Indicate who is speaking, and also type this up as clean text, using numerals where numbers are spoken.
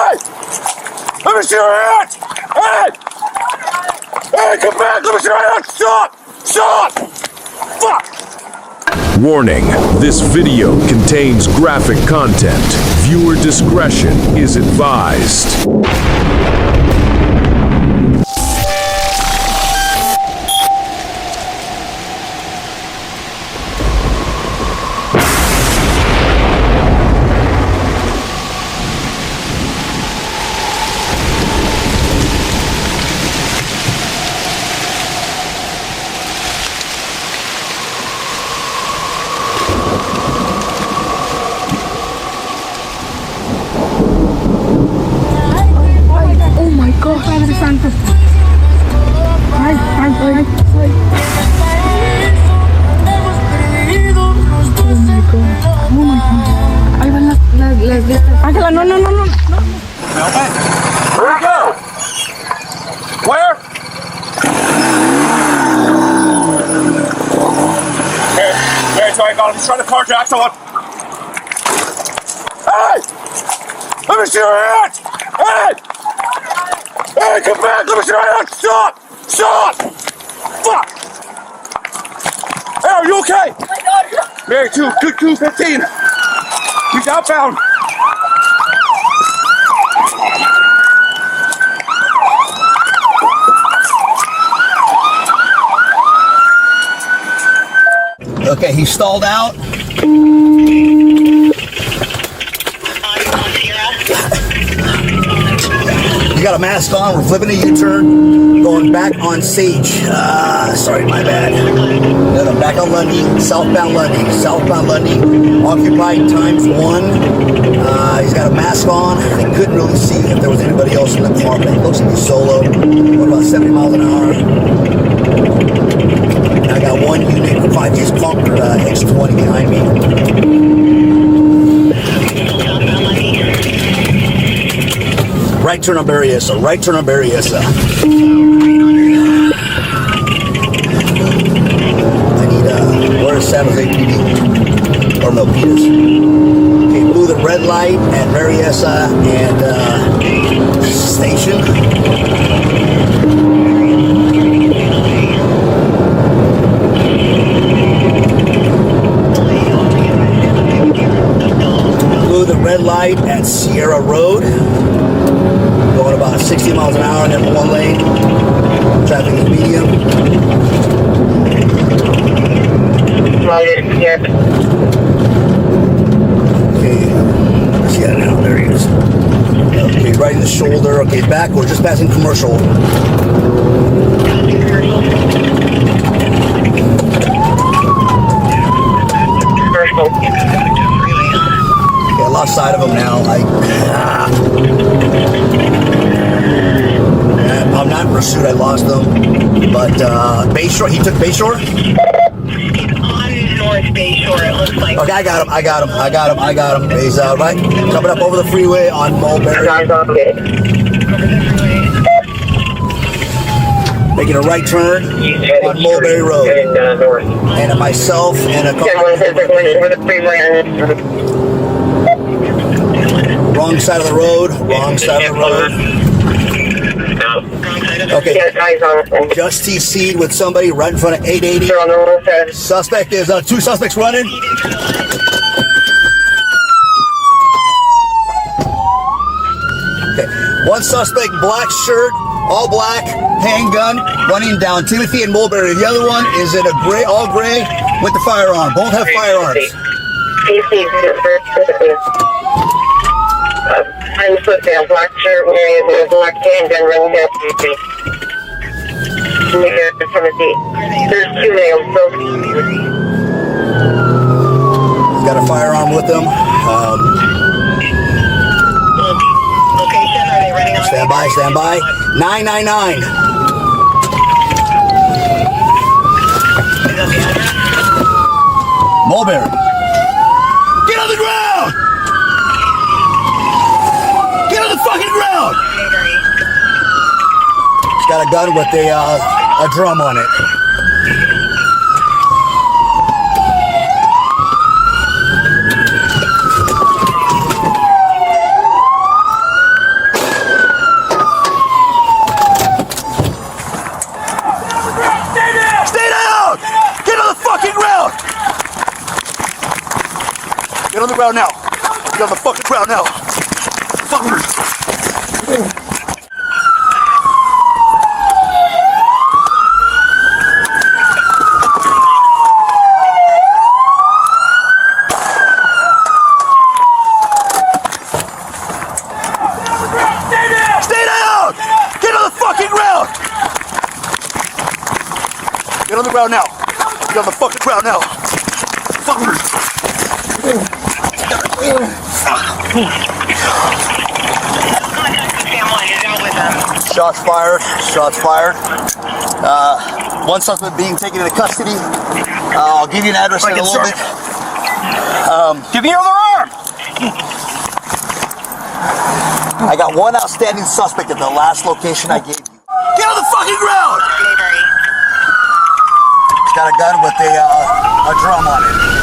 Speaker 1: Let me see your hands! Hey! Hey, come back! Let me see your hands! Stop! Stop! Fuck!
Speaker 2: Warning, this video contains graphic content. Viewer discretion is advised.
Speaker 3: Ángela, no.
Speaker 1: Where we go? Where? Hey, so I got him. He's trying to carjack someone. Hey! Let me see your hands! Hey! Hey, come back! Let me see your hands! Stop! Stop! Fuck! Hey, are you okay? Oh my God! Hey, 215. He's outbound.
Speaker 4: Okay, he stalled out. You got a mask on, we're flipping a U-turn, going back on Sage. Sorry, my bad. No, back on Lundy, southbound Lundy, occupied ×1. He's got a mask on. I couldn't really see if there was anybody else in the car, but it looks like he's solo. What about 70 miles an hour? I got one unit, 5G's Conquer X20 behind me. Right turn on Berryessa. I need, where's San Jose PD? Or no, Peters. Okay, blew the red light at Berryessa and, Station. Red light at Sierra Road, going about 60 miles an hour in that one lane. Traffic is medium. Okay, yeah, now there he is. Okay, right in the shoulder. Okay, back. We're just passing commercial. I lost sight of him now. I'm not in pursuit. I lost him. But Bayshore, he took Bayshore?
Speaker 5: He's on North Bayshore, it looks like.
Speaker 4: Okay, I got him. He's right coming up over the freeway on Mulberry. Making a right turn on Mulberry Road. And myself and a couple. Wrong side of the road. Okay. Just TC'd with somebody right in front of 880. Suspect is, 2 suspects running. Okay. One suspect, black shirt, all black, handgun, running down Timothy and Mulberry. The other one is in a gray, all gray, with the firearm. Both have firearms.
Speaker 5: I'm supposed to have black shirt wearing a black handgun running down Timothy. There's 2 males, so.
Speaker 4: He's got a firearm with him.
Speaker 5: Location, are they running on?
Speaker 4: Stand by. 999. Mulberry. Get on the ground! Get on the fucking ground! He's got a gun with a drum on it. Get on the fucking ground now. Fucker. Stay down! Get on the fucking ground! Get on the ground now. Get on the fucking ground now. Fucker. Shots fired. Shots fired. One suspect being taken into custody. I'll give you an address in a little bit.
Speaker 1: Give me your other arm!
Speaker 4: I got one outstanding suspect at the last location I gave you. Get on the fucking ground! He's got a gun with a drum on it.